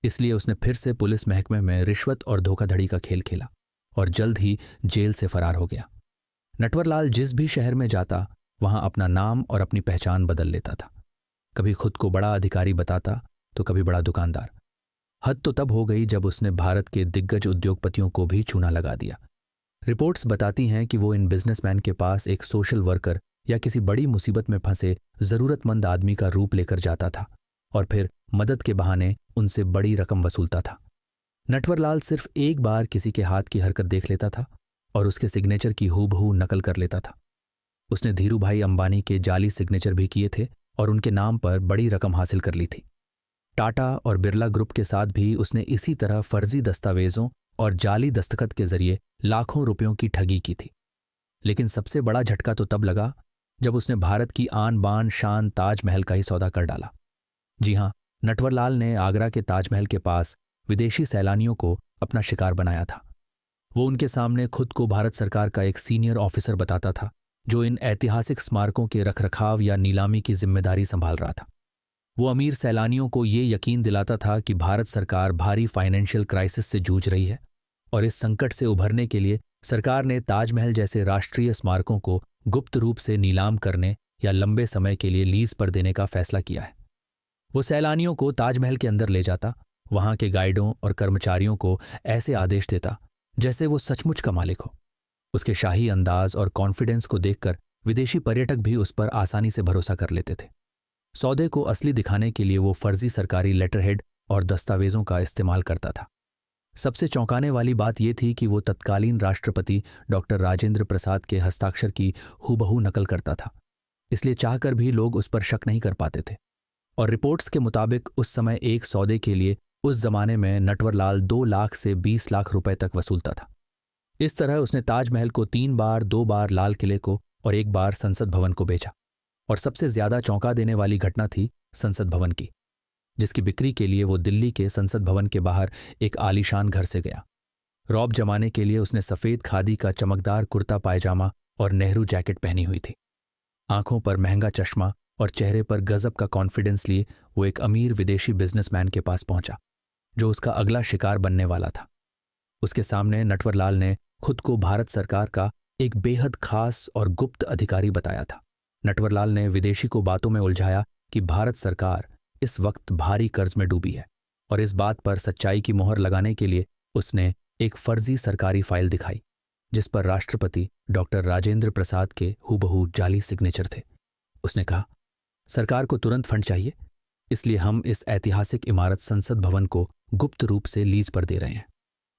इसलिए उसने फिर से पुलिस महकमे में रिश्वत और धोखाधड़ी का खेल खेला और जल्द ही जेल से फरार हो गया। नटवरलाल जिस भी शहर में जाता वहां अपना नाम और अपनी पहचान बदल लेता था। कभी खुद को बड़ा अधिकारी बताता तो कभी बड़ा दुकानदार। हद तो तब हो गई जब उसने भारत के दिग्गज उद्योगपतियों को भी चूना लगा दिया। रिपोर्ट्स बताती हैं कि वो इन बिजनेसमैन के पास एक सोशल वर्कर या किसी बड़ी मुसीबत में फंसे जरूरतमंद आदमी का रूप लेकर जाता था और फिर मदद के बहाने उनसे बड़ी रकम वसूलता था। नटवरलाल सिर्फ एक बार किसी के हाथ की हरकत देख लेता था और उसके सिग्नेचर की हूबहू नकल कर लेता था। उसने धीरूभाई अंबानी के जाली सिग्नेचर भी किए थे और उनके नाम पर बड़ी रकम हासिल कर ली थी। टाटा और बिरला ग्रुप के साथ भी उसने इसी तरह फर्जी दस्तावेजों और जाली दस्तखत के जरिए लाखों रुपयों की ठगी की थी। लेकिन सबसे बड़ा झटका तो तब लगा जब उसने भारत की आन बान शान ताजमहल का ही सौदा कर डाला। जी हां, नटवरलाल ने आगरा के ताजमहल के पास विदेशी सैलानियों को अपना शिकार बनाया था। वो उनके सामने खुद को भारत सरकार का एक सीनियर ऑफिसर बताता था, जो इन ऐतिहासिक स्मारकों के रखरखाव या नीलामी की जिम्मेदारी संभाल रहा था। वो अमीर सैलानियों को ये यकीन दिलाता था कि भारत सरकार भारी फाइनेंशियल क्राइसिस से जूझ रही है और इस संकट से उभरने के लिए सरकार ने ताजमहल जैसे राष्ट्रीय स्मारकों को गुप्त रूप से नीलाम करने या लंबे समय के लिए लीज पर देने का फैसला किया है। वो सैलानियों को ताजमहल के अंदर ले जाता, वहां के गाइडों और कर्मचारियों को ऐसे आदेश देता जैसे वो सचमुच का मालिक हो। उसके शाही अंदाज और कॉन्फिडेंस को देखकर विदेशी पर्यटक भी उस पर आसानी से भरोसा कर लेते थे। सौदे को असली दिखाने के लिए वो फर्जी सरकारी लेटरहेड और दस्तावेजों का इस्तेमाल करता था। सबसे चौंकाने वाली बात यह थी कि वो तत्कालीन राष्ट्रपति डॉक्टर राजेंद्र प्रसाद के हस्ताक्षर की हूबहू नकल करता था, इसलिए चाहकर भी लोग उस पर शक नहीं कर पाते थे। और रिपोर्ट्स के मुताबिक उस समय एक सौदे के लिए उस जमाने में नटवरलाल 2 लाख से 20 लाख रुपए तक वसूलता था। इस तरह उसने ताजमहल को 3 बार, 2 बार लाल किले को और 1 बार संसद भवन को बेचा। और सबसे ज्यादा चौंका देने वाली घटना थी संसद भवन की, जिसकी बिक्री के लिए वो दिल्ली के संसद भवन के बाहर एक आलीशान घर से गया। रौब जमाने के लिए उसने सफेद खादी का चमकदार कुर्ता पायजामा और नेहरू जैकेट पहनी हुई थी। आंखों पर महंगा चश्मा और चेहरे पर गजब का कॉन्फिडेंस लिए वो एक अमीर विदेशी बिजनेसमैन के पास पहुंचा, जो उसका अगला शिकार बनने वाला था। उसके सामने नटवरलाल ने खुद को भारत सरकार का एक बेहद खास और गुप्त अधिकारी बताया था। नटवरलाल ने विदेशी को बातों में उलझाया कि भारत सरकार इस वक्त भारी कर्ज में डूबी है, और इस बात पर सच्चाई की मोहर लगाने के लिए उसने एक फर्जी सरकारी फाइल दिखाई, जिस पर राष्ट्रपति डॉक्टर राजेंद्र प्रसाद के हूबहू जाली सिग्नेचर थे। उसने कहा, सरकार को तुरंत फंड चाहिए, इसलिए हम इस ऐतिहासिक इमारत संसद भवन को गुप्त रूप से लीज पर दे रहे हैं।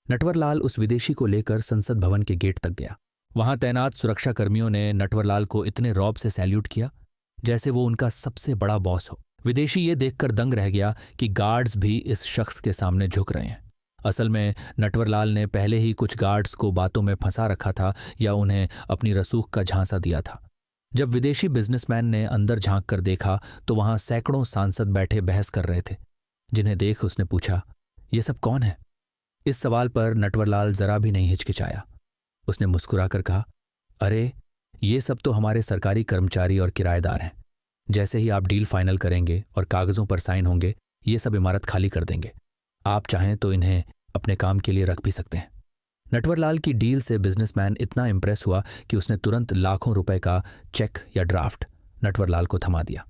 नटवरलाल उस विदेशी को लेकर संसद भवन के गेट तक गया। वहां तैनात सुरक्षा कर्मियों ने नटवरलाल को इतने रौब से सैल्यूट किया जैसे वो उनका सबसे बड़ा बॉस हो। विदेशी ये देखकर दंग रह गया कि गार्ड्स भी इस शख्स के सामने झुक रहे हैं। असल में नटवरलाल ने पहले ही कुछ गार्ड्स को बातों में फंसा रखा था या उन्हें अपनी रसूख का झांसा दिया था, जब विदेशी बिजनेसमैन ने अंदर झांक कर देखा तो वहां सैकड़ों सांसद बैठे बहस कर रहे थे, जिन्हें देख उसने पूछा, ये सब कौन है? इस सवाल पर नटवरलाल जरा भी नहीं हिचकिचाया। उसने मुस्कुराकर कहा, अरे ये सब तो हमारे सरकारी कर्मचारी और किराएदार हैं। जैसे ही आप डील फाइनल करेंगे और कागजों पर साइन होंगे, ये सब इमारत खाली कर देंगे। आप चाहें तो इन्हें अपने काम के लिए रख भी सकते हैं। नटवरलाल की डील से बिजनेसमैन इतना इंप्रेस हुआ कि उसने तुरंत लाखों रुपए का चेक या ड्राफ्ट नटवरलाल को थमा दिया।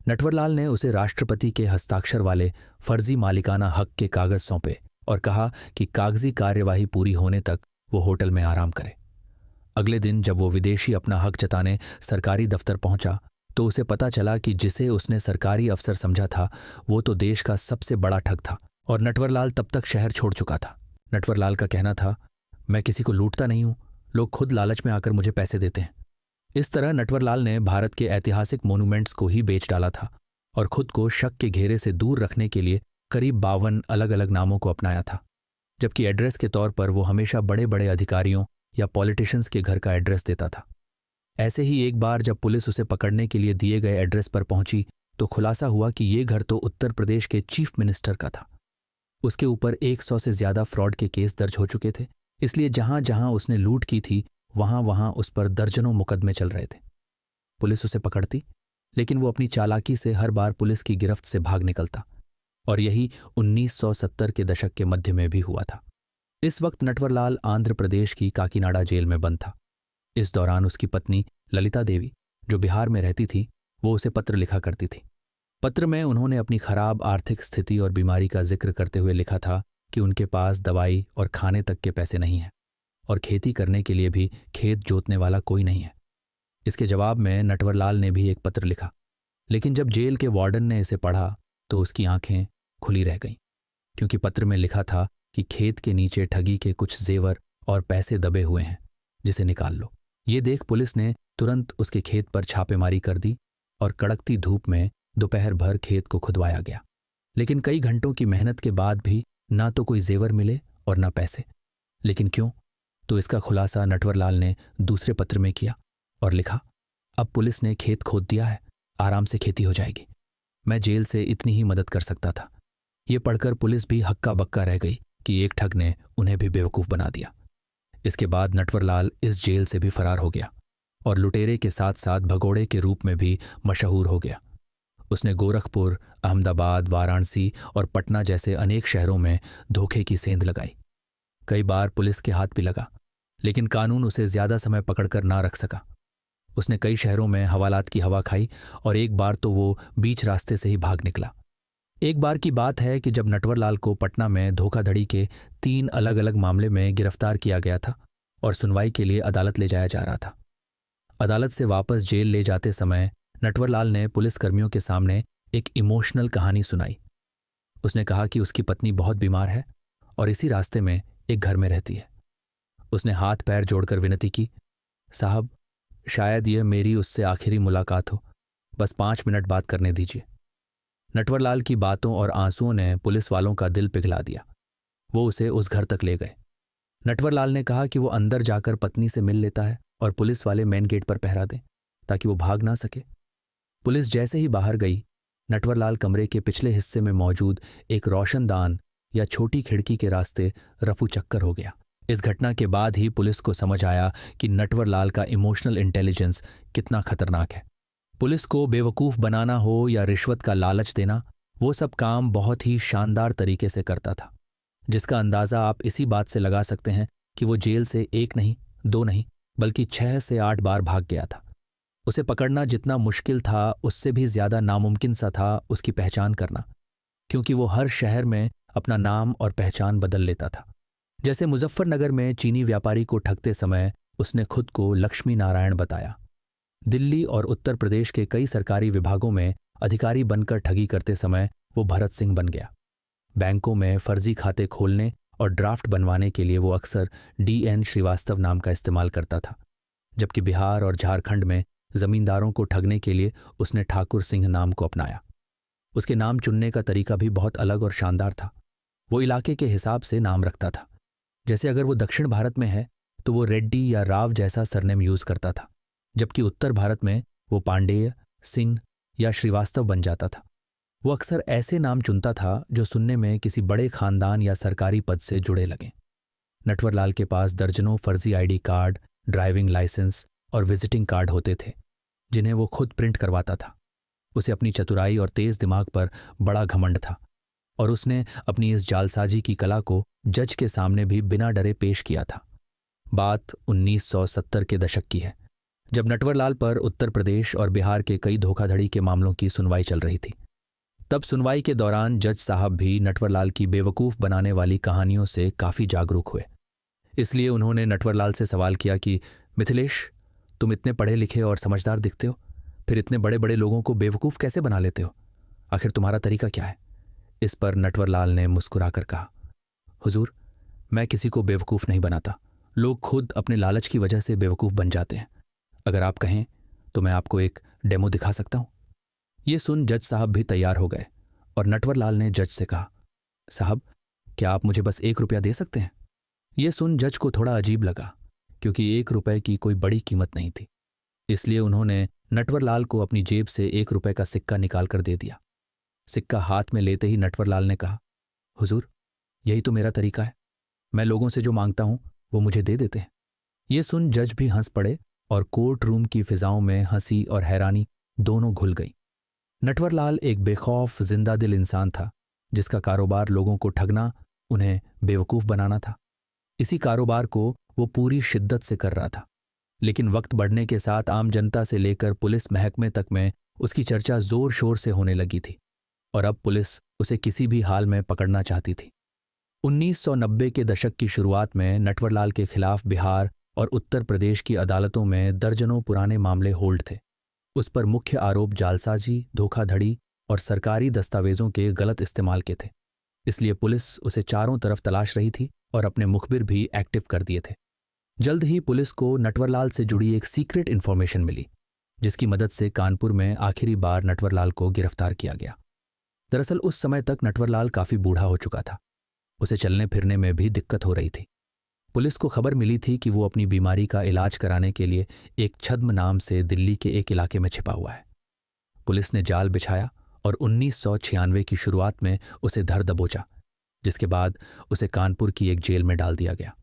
नटवरलाल ने उसे राष्ट्रपति के हस्ताक्षर वाले फर्जी मालिकाना हक के कागज सौंपे और कहा कि कागजी कार्यवाही पूरी होने तक वो होटल में आराम करे। अगले दिन जब वो विदेशी अपना हक जताने सरकारी दफ्तर पहुंचा तो उसे पता चला कि जिसे उसने सरकारी अफसर समझा था वो तो देश का सबसे बड़ा ठग था और नटवरलाल तब तक शहर छोड़ चुका था। नटवरलाल का कहना था, मैं किसी को लूटता नहीं हूं, लोग खुद लालच में आकर मुझे पैसे देते हैं। इस तरह नटवरलाल ने भारत के ऐतिहासिक मोन्यूमेंट्स को ही बेच डाला था और खुद को शक के घेरे से दूर रखने के लिए करीब 52 अलग अलग नामों को अपनाया था, जबकि एड्रेस के तौर पर वो हमेशा बड़े बड़े अधिकारियों या पॉलिटिशियंस के घर का एड्रेस देता था। ऐसे ही एक बार जब पुलिस उसे पकड़ने के लिए दिए गए एड्रेस पर पहुंची तो खुलासा हुआ कि ये घर तो उत्तर प्रदेश के चीफ मिनिस्टर का था। उसके ऊपर 100 से ज्यादा फ्रॉड के केस दर्ज हो चुके थे, इसलिए जहां जहां उसने लूट की थी वहां वहां उस पर दर्जनों मुकदमे चल रहे थे। पुलिस उसे पकड़ती, लेकिन वो अपनी चालाकी से हर बार पुलिस की गिरफ्त से भाग निकलता, और यही 1970 के दशक के मध्य में भी हुआ था। इस वक्त नटवरलाल आंध्र प्रदेश की काकीनाडा जेल में बंद था। इस दौरान उसकी पत्नी ललिता देवी, जो बिहार में रहती थी, वो उसे पत्र लिखा करती थी। पत्र में उन्होंने अपनी खराब आर्थिक स्थिति और बीमारी का जिक्र करते हुए लिखा था कि उनके पास दवाई और खाने तक के पैसे नहीं हैं और खेती करने के लिए भी खेत जोतने वाला कोई नहीं है। इसके जवाब में नटवरलाल ने भी एक पत्र लिखा, लेकिन जब जेल के वार्डन ने इसे पढ़ा तो उसकी आंखें खुली रह गईं, क्योंकि पत्र में लिखा था कि खेत के नीचे ठगी के कुछ जेवर और पैसे दबे हुए हैं, जिसे निकाल लो। ये देख पुलिस ने तुरंत उसके खेत पर छापेमारी कर दी और कड़कती धूप में दोपहर भर खेत को खुदवाया गया। लेकिन कई घंटों की मेहनत के बाद भी ना तो कोई जेवर मिले और ना पैसे। लेकिन क्यों? तो इसका खुलासा नटवरलाल ने दूसरे पत्र में किया और लिखा, अब पुलिस ने खेत खोद दिया है, आराम से खेती हो जाएगी। मैं जेल से इतनी ही मदद कर सकता था। ये पढ़कर पुलिस भी हक्का बक्का रह गई कि एक ठग ने उन्हें भी बेवकूफ़ बना दिया। इसके बाद नटवरलाल इस जेल से भी फरार हो गया और लुटेरे के साथ साथ भगोड़े के रूप में भी मशहूर हो गया। उसने गोरखपुर, अहमदाबाद, वाराणसी और पटना जैसे अनेक शहरों में धोखे की सेंध लगाई। कई बार पुलिस के हाथ भी लगा, लेकिन कानून उसे ज्यादा समय पकड़कर ना रख सका। उसने कई शहरों में हवालात की हवा खाई और एक बार तो वो बीच रास्ते से ही भाग निकला। एक बार की बात है कि जब नटवरलाल को पटना में धोखाधड़ी के 3 अलग अलग मामले में गिरफ्तार किया गया था और सुनवाई के लिए अदालत ले जाया जा रहा था। अदालत से वापस जेल ले जाते समय नटवरलाल ने पुलिसकर्मियों के सामने एक इमोशनल कहानी सुनाई। उसने कहा कि उसकी पत्नी बहुत बीमार है और इसी रास्ते में एक घर में रहती है। उसने हाथ पैर जोड़कर विनती की, साहब, शायद यह मेरी उससे आखिरी मुलाकात हो, बस 5 मिनट बात करने दीजिए। नटवरलाल की बातों और आंसुओं ने पुलिस वालों का दिल पिघला दिया। वो उसे उस घर तक ले गए। नटवरलाल ने कहा कि वो अंदर जाकर पत्नी से मिल लेता है और पुलिस वाले मेन गेट पर पहरा दें ताकि वो भाग ना सके। पुलिस जैसे ही बाहर गई, नटवरलाल कमरे के पिछले हिस्से में मौजूद एक रोशनदान या छोटी खिड़की के रास्ते रफू चक्कर हो गया। इस घटना के बाद ही पुलिस को समझ आया कि नटवरलाल का इमोशनल इंटेलिजेंस कितना खतरनाक है। पुलिस को बेवकूफ़ बनाना हो या रिश्वत का लालच देना, वो सब काम बहुत ही शानदार तरीके से करता था, जिसका अंदाज़ा आप इसी बात से लगा सकते हैं कि वो जेल से 1 नहीं, 2 नहीं, बल्कि 6 से 8 बार भाग गया था। उसे पकड़ना जितना मुश्किल था, उससे भी ज्यादा नामुमकिन सा था उसकी पहचान करना, क्योंकि वो हर शहर में अपना नाम और पहचान बदल लेता था। जैसे मुजफ्फरनगर में चीनी व्यापारी को ठगते समय उसने खुद को लक्ष्मी नारायण बताया। दिल्ली और उत्तर प्रदेश के कई सरकारी विभागों में अधिकारी बनकर ठगी करते समय वो भरत सिंह बन गया। बैंकों में फर्जी खाते खोलने और ड्राफ्ट बनवाने के लिए वो अक्सर DN श्रीवास्तव नाम का इस्तेमाल करता था, जबकि बिहार और झारखंड में जमींदारों को ठगने के लिए उसने ठाकुर सिंह नाम को अपनाया। उसके नाम चुनने का तरीका भी बहुत अलग और शानदार था। वो इलाके के हिसाब से नाम रखता था। जैसे अगर वो दक्षिण भारत में है तो वो रेड्डी या राव जैसा सरनेम यूज करता था, जबकि उत्तर भारत में वो पांडेय, सिंह या श्रीवास्तव बन जाता था। वो अक्सर ऐसे नाम चुनता था जो सुनने में किसी बड़े खानदान या सरकारी पद से जुड़े लगें। नटवरलाल के पास दर्जनों फर्जी आईडी कार्ड, ड्राइविंग लाइसेंस और विजिटिंग कार्ड होते थे, जिन्हें वो खुद प्रिंट करवाता था। उसे अपनी चतुराई और तेज दिमाग पर बड़ा घमंड था और उसने अपनी इस जालसाजी की कला को जज के सामने भी बिना डरे पेश किया था। बात 1970 के दशक की है, जब नटवरलाल पर उत्तर प्रदेश और बिहार के कई धोखाधड़ी के मामलों की सुनवाई चल रही थी। तब सुनवाई के दौरान जज साहब भी नटवरलाल की बेवकूफ़ बनाने वाली कहानियों से काफ़ी जागरूक हुए। इसलिए उन्होंने नटवरलाल से सवाल किया कि मिथिलेश, तुम इतने पढ़े लिखे और समझदार दिखते हो, फिर इतने बड़े बड़े लोगों को बेवकूफ़ कैसे बना लेते हो? आखिर तुम्हारा तरीका क्या है? इस पर नटवरलाल ने मुस्कुराकर कहा, हुजूर, मैं किसी को बेवकूफ़ नहीं बनाता। लोग खुद अपने लालच की वजह से बेवकूफ़ बन जाते हैं। अगर आप कहें तो मैं आपको एक डेमो दिखा सकता हूँ। ये सुन जज साहब भी तैयार हो गए और नटवरलाल ने जज से कहा, साहब, क्या आप मुझे बस 1 रुपया दे सकते हैं? ये सुन जज को थोड़ा अजीब लगा, क्योंकि 1 रुपये की कोई बड़ी कीमत नहीं थी। इसलिए उन्होंने नटवरलाल को अपनी जेब से 1 रुपये का सिक्का निकाल कर दे दिया। सिक्का हाथ में लेते ही नटवरलाल ने कहा, हुजूर, यही तो मेरा तरीका है। मैं लोगों से जो मांगता हूं वो मुझे दे देते हैं। ये सुन जज भी हंस पड़े और कोर्ट रूम की फिजाओं में हंसी और हैरानी दोनों घुल गई। नटवरलाल एक बेखौफ जिंदा दिल इंसान था, जिसका कारोबार लोगों को ठगना, उन्हें बेवकूफ़ बनाना था। इसी कारोबार को वो पूरी शिद्दत से कर रहा था। लेकिन वक्त बढ़ने के साथ आम जनता से लेकर पुलिस महकमे तक में उसकी चर्चा जोर शोर से होने लगी थी और अब पुलिस उसे किसी भी हाल में पकड़ना चाहती थी। 1990 के दशक की शुरुआत में नटवरलाल के खिलाफ बिहार और उत्तर प्रदेश की अदालतों में दर्जनों पुराने मामले होल्ड थे। उस पर मुख्य आरोप जालसाजी, धोखाधड़ी और सरकारी दस्तावेजों के गलत इस्तेमाल के थे। इसलिए पुलिस उसे चारों तरफ तलाश रही थी और अपने मुखबिर भी एक्टिव कर दिए थे। जल्द ही पुलिस को नटवरलाल से जुड़ी एक सीक्रेट इन्फॉर्मेशन मिली, जिसकी मदद से कानपुर में आखिरी बार नटवरलाल को गिरफ्तार किया गया। दरअसल उस समय तक नटवरलाल काफ़ी बूढ़ा हो चुका था। उसे चलने फिरने में भी दिक्कत हो रही थी। पुलिस को खबर मिली थी कि वो अपनी बीमारी का इलाज कराने के लिए एक छद्म नाम से दिल्ली के एक इलाके में छिपा हुआ है। पुलिस ने जाल बिछाया और 1996 की शुरुआत में उसे धर दबोचा, जिसके बाद उसे कानपुर की एक जेल में डाल दिया गया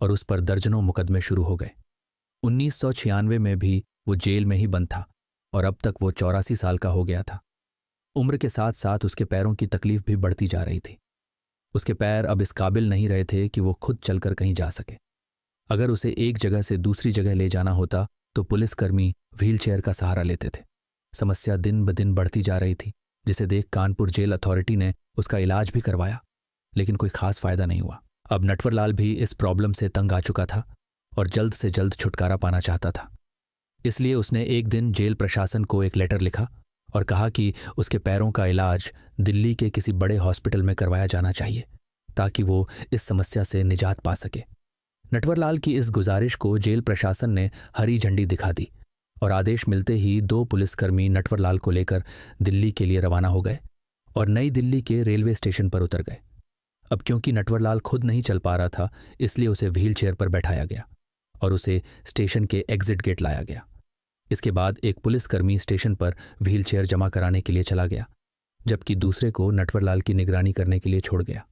और उस पर दर्जनों मुकदमे शुरू हो गए। 1996 में भी वो जेल में ही बंद था और अब तक वो 84 साल का हो गया था। उम्र के साथ साथ उसके पैरों की तकलीफ भी बढ़ती जा रही थी। उसके पैर अब इस काबिल नहीं रहे थे कि वो खुद चलकर कहीं जा सके। अगर उसे एक जगह से दूसरी जगह ले जाना होता तो पुलिसकर्मी व्हीलचेयर का सहारा लेते थे। समस्या दिन ब दिन बढ़ती जा रही थी, जिसे देख कानपुर जेल अथॉरिटी ने उसका इलाज भी करवाया, लेकिन कोई खास फायदा नहीं हुआ। अब नटवरलाल भी इस प्रॉब्लम से तंग आ चुका था और जल्द से जल्द छुटकारा पाना चाहता था। इसलिए उसने एक दिन जेल प्रशासन को एक लेटर लिखा और कहा कि उसके पैरों का इलाज दिल्ली के किसी बड़े हॉस्पिटल में करवाया जाना चाहिए, ताकि वो इस समस्या से निजात पा सके। नटवरलाल की इस गुजारिश को जेल प्रशासन ने हरी झंडी दिखा दी और आदेश मिलते ही 2 पुलिसकर्मी नटवरलाल को लेकर दिल्ली के लिए रवाना हो गए और नई दिल्ली के रेलवे स्टेशन पर उतर गए। अब क्योंकि नटवरलाल खुद नहीं चल पा रहा था, इसलिए उसे व्हीलचेयर पर बैठाया गया और उसे स्टेशन के एग्जिट गेट लाया गया। इसके बाद एक पुलिसकर्मी स्टेशन पर व्हीलचेयर जमा कराने के लिए चला गया, जबकि दूसरे को नटवरलाल की निगरानी करने के लिए छोड़ गया।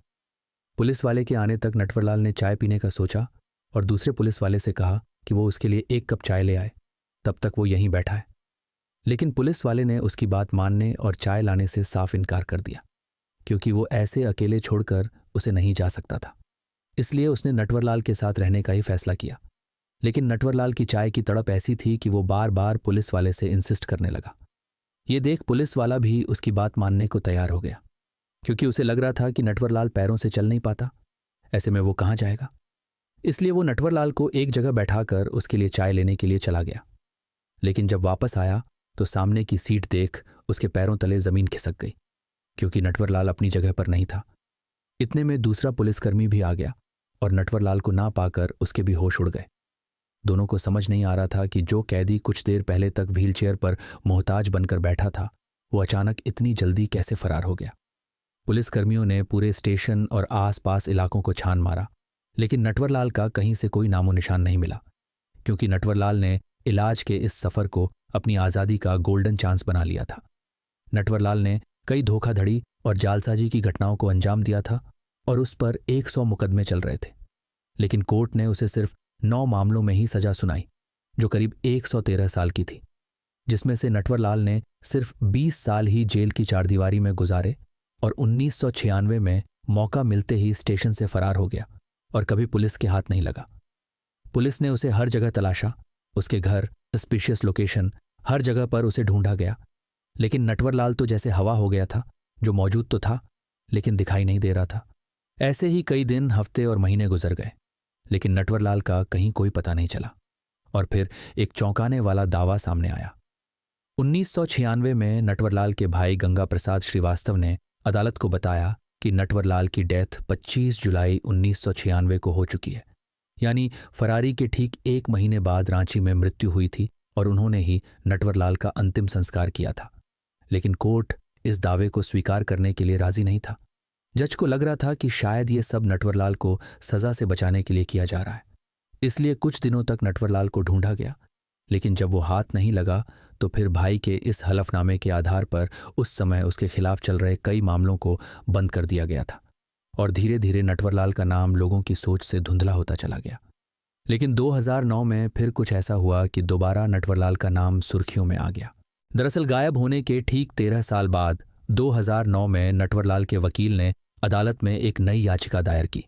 पुलिस वाले के आने तक नटवरलाल ने चाय पीने का सोचा और दूसरे पुलिस वाले से कहा कि वो उसके लिए 1 कप चाय ले आए, तब तक वो यहीं बैठा है। लेकिन पुलिस वाले ने उसकी बात मानने और चाय लाने से साफ इनकार कर दिया, क्योंकि वो ऐसे अकेले छोड़कर उसे नहीं जा सकता था। इसलिए उसने नटवरलाल के साथ रहने का ही फैसला किया। लेकिन नटवरलाल की चाय की तड़प ऐसी थी कि वो बार बार पुलिस वाले से इंसिस्ट करने लगा। ये देख पुलिस वाला भी उसकी बात मानने को तैयार हो गया, क्योंकि उसे लग रहा था कि नटवरलाल पैरों से चल नहीं पाता, ऐसे में वो कहाँ जाएगा। इसलिए वो नटवरलाल को एक जगह बैठाकर उसके लिए चाय लेने के लिए चला गया। लेकिन जब वापस आया तो सामने की सीट देख उसके पैरों तले जमीन खिसक गई, क्योंकि नटवरलाल अपनी जगह पर नहीं था। इतने में दूसरा पुलिसकर्मी भी आ गया और नटवरलाल को ना पाकर उसके भी होश उड़ गए। दोनों को समझ नहीं आ रहा था कि जो कैदी कुछ देर पहले तक व्हीलचेयर पर मोहताज बनकर बैठा था, वो अचानक इतनी जल्दी कैसे फरार हो गया। पुलिसकर्मियों ने पूरे स्टेशन और आसपास इलाकों को छान मारा, लेकिन नटवरलाल का कहीं से कोई नामो निशान नहीं मिला, क्योंकि नटवरलाल ने इलाज के इस सफ़र को अपनी आज़ादी का गोल्डन चांस बना लिया था। नटवरलाल ने कई धोखाधड़ी और जालसाजी की घटनाओं को अंजाम दिया था और उस पर 100 मुकदमे चल रहे थे, लेकिन कोर्ट ने उसे सिर्फ 9 मामलों में ही सजा सुनाई, जो करीब 113 साल की थी, जिसमें से नटवरलाल ने सिर्फ 20 साल ही जेल की चारदीवारी में गुजारे और 1996 में मौका मिलते ही स्टेशन से फरार हो गया और कभी पुलिस के हाथ नहीं लगा। पुलिस ने उसे हर जगह तलाशा, उसके घर, सस्पिशियस लोकेशन, हर जगह पर उसे ढूंढा गया, लेकिन नटवरलाल तो जैसे हवा हो गया था, जो मौजूद तो था लेकिन दिखाई नहीं दे रहा था। ऐसे ही कई दिन, हफ्ते और महीने गुजर गए, लेकिन नटवरलाल का कहीं कोई पता नहीं चला। और फिर एक चौंकाने वाला दावा सामने आया। 1996 में नटवरलाल के भाई गंगा प्रसाद श्रीवास्तव ने अदालत को बताया कि नटवरलाल की डेथ 25 जुलाई 1996 को हो चुकी है, यानी फरारी के ठीक 1 महीने बाद रांची में मृत्यु हुई थी और उन्होंने ही नटवरलाल का अंतिम संस्कार किया था। लेकिन कोर्ट इस दावे को स्वीकार करने के लिए राजी नहीं था। जज को लग रहा था कि शायद ये सब नटवरलाल को सजा से बचाने के लिए किया जा रहा है, इसलिए कुछ दिनों तक नटवरलाल को ढूंढा गया, लेकिन जब वो हाथ नहीं लगा तो फिर भाई के इस हलफनामे के आधार पर उस समय उसके खिलाफ चल रहे कई मामलों को बंद कर दिया गया था और धीरे धीरे नटवरलाल का नाम लोगों की सोच से धुंधला होता चला गया। लेकिन 2009 में फिर कुछ ऐसा हुआ कि दोबारा नटवरलाल का नाम सुर्खियों में आ गया। दरअसल गायब होने के ठीक 13 साल बाद 2009 में नटवरलाल के वकील ने अदालत में एक नई याचिका दायर की।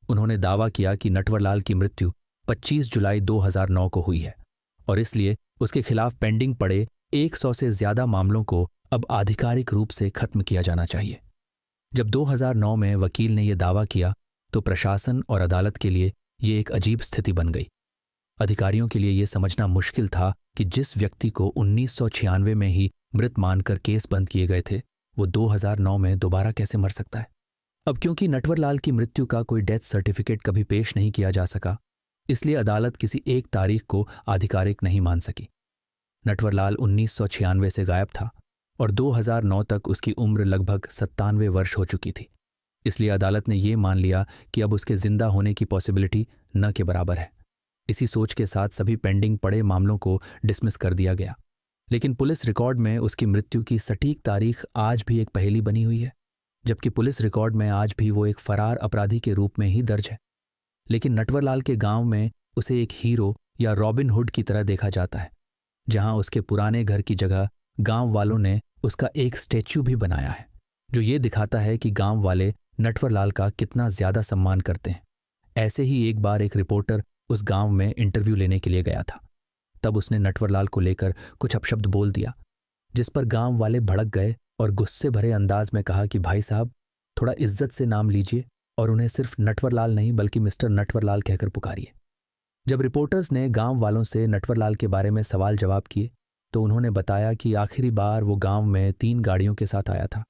उन्होंने दावा किया कि नटवरलाल की मृत्यु 25 जुलाई 2009 को हुई है और इसलिए उसके खिलाफ पेंडिंग पड़े 100 से ज्यादा मामलों को अब आधिकारिक रूप से खत्म किया जाना चाहिए। जब 2009 में वकील ने यह दावा किया तो प्रशासन और अदालत के लिए ये एक अजीब स्थिति बन गई। अधिकारियों के लिए यह समझना मुश्किल था कि जिस व्यक्ति को 1996 में ही मृत मानकर केस बंद किए गए थे, वो 2009 में दोबारा कैसे मर सकता है। अब क्योंकि नटवरलाल की मृत्यु का कोई डेथ सर्टिफिकेट कभी पेश नहीं किया जा सका, इसलिए अदालत किसी एक तारीख को आधिकारिक नहीं मान सकी। नटवरलाल 1996 से गायब था और 2009 तक उसकी उम्र लगभग 97 वर्ष हो चुकी थी, इसलिए अदालत ने यह मान लिया कि अब उसके जिंदा होने की पॉसिबिलिटी न के बराबर है। इसी सोच के साथ सभी पेंडिंग पड़े मामलों को डिसमिस कर दिया गया, लेकिन पुलिस रिकॉर्ड में उसकी मृत्यु की सटीक तारीख आज भी एक पहेली बनी हुई है, जबकि पुलिस रिकॉर्ड में आज भी वो एक फरार अपराधी के रूप में ही दर्ज है। लेकिन नटवरलाल के गांव में उसे एक हीरो या रॉबिन हुड की तरह देखा जाता है, जहां उसके पुराने घर की जगह गांव वालों ने उसका एक स्टैच्यू भी बनाया है, जो ये दिखाता है कि गांव वाले नटवरलाल का कितना ज्यादा सम्मान करते हैं। ऐसे ही एक बार एक रिपोर्टर उस गांव में इंटरव्यू लेने के लिए गया था। तब उसने नटवरलाल को लेकर कुछ अपशब्द बोल दिया, जिस पर गांव वाले भड़क गए और गुस्से भरे अंदाज में कहा कि भाई साहब, थोड़ा इज्जत से नाम लीजिए और उन्हें सिर्फ नटवरलाल नहीं बल्कि मिस्टर नटवरलाल कहकर पुकारिए। जब रिपोर्टर्स ने गांव वालों से नटवरलाल के बारे में सवाल जवाब किए तो उन्होंने बताया कि आखिरी बार वो गांव में 3 गाड़ियों के साथ आया था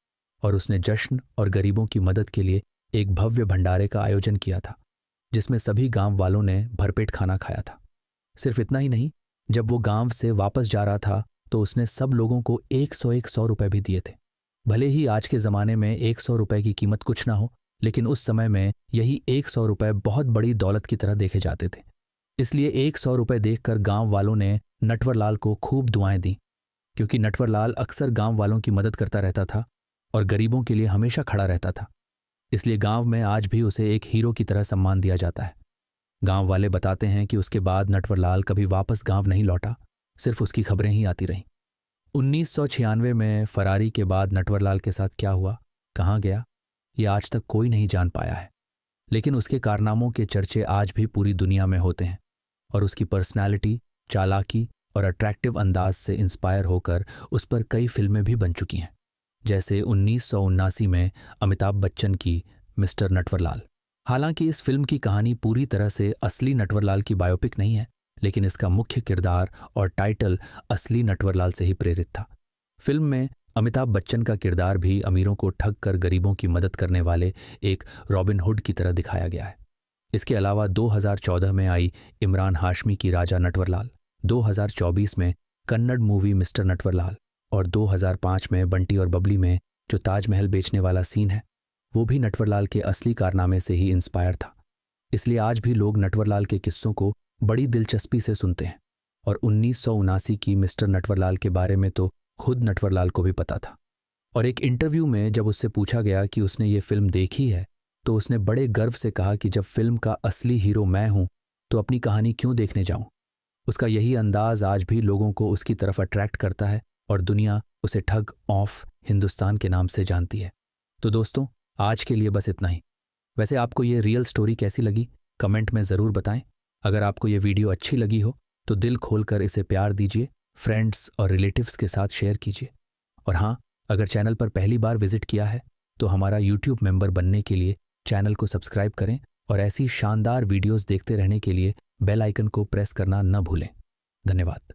और उसने जश्न और गरीबों की मदद के लिए एक भव्य भंडारे का आयोजन किया था, जिसमें सभी गांव वालों ने भरपेट खाना खाया था। सिर्फ इतना ही नहीं, जब वो गांव से वापस जा रहा था तो उसने सब लोगों को 100 रुपए भी दिए थे। भले ही आज के ज़माने में 100 रुपए की कीमत कुछ ना हो, लेकिन उस समय में यही 100 रुपए बहुत बड़ी दौलत की तरह देखे जाते थे। इसलिए 100 रुपए देखकर गांव वालों ने नटवरलाल को खूब दुआएं दी, क्योंकि नटवरलाल अक्सर गांव वालों की मदद करता रहता था और गरीबों के लिए हमेशा खड़ा रहता था। इसलिए गांव में आज भी उसे एक हीरो की तरह सम्मान दिया जाता है। गांव वाले बताते हैं कि उसके बाद नटवरलाल कभी वापस गांव नहीं लौटा, सिर्फ उसकी खबरें ही आती रहीं। 1996 में फरारी के बाद नटवरलाल के साथ क्या हुआ, कहाँ गया, ये आज तक कोई नहीं जान पाया है। लेकिन उसके कारनामों के चर्चे आज भी पूरी दुनिया में होते हैं और उसकी पर्सनैलिटी, चालाकी और अट्रैक्टिव अंदाज से इंस्पायर होकर उस पर कई फिल्में भी बन चुकी हैं, जैसे 1979 में अमिताभ बच्चन की मिस्टर नटवरलाल। हालांकि इस फिल्म की कहानी पूरी तरह से असली नटवरलाल की बायोपिक नहीं है, लेकिन इसका मुख्य किरदार और टाइटल असली नटवरलाल से ही प्रेरित था। फिल्म में अमिताभ बच्चन का किरदार भी अमीरों को ठग कर गरीबों की मदद करने वाले एक रॉबिन हुड की तरह दिखाया गया है। इसके अलावा 2014 में आई इमरान हाशमी की राजा नटवरलाल, 2024 में कन्नड़ मूवी मिस्टर नटवरलाल और 2005 में बंटी और बबली में जो ताजमहल बेचने वाला सीन है, वो भी नटवरलाल के असली कारनामे से ही इंस्पायर था। इसलिए आज भी लोग नटवरलाल के किस्सों को बड़ी दिलचस्पी से सुनते हैं और 1979 की मिस्टर नटवरलाल के बारे में तो खुद नटवरलाल को भी पता था। और एक इंटरव्यू में जब उससे पूछा गया कि उसने ये फिल्म देखी है तो उसने बड़े गर्व से कहा कि जब फिल्म का असली हीरो मैं हूं तो अपनी कहानी क्यों देखने जाऊं। उसका यही अंदाज आज भी लोगों को उसकी तरफ अट्रैक्ट करता है और दुनिया उसे ठग ऑफ हिंदुस्तान के नाम से जानती है। तो दोस्तों, आज के लिए बस इतना ही। वैसे आपको ये रियल स्टोरी कैसी लगी कमेंट में ज़रूर बताएं। अगर आपको ये वीडियो अच्छी लगी हो तो दिल खोलकर इसे प्यार दीजिए, फ्रेंड्स और रिलेटिव्स के साथ शेयर कीजिए। और हाँ, अगर चैनल पर पहली बार विजिट किया है तो हमारा यूट्यूब मेंबर बनने के लिए चैनल को सब्सक्राइब करें और ऐसी शानदार वीडियोस देखते रहने के लिए बेल आइकन को प्रेस करना न भूलें। धन्यवाद।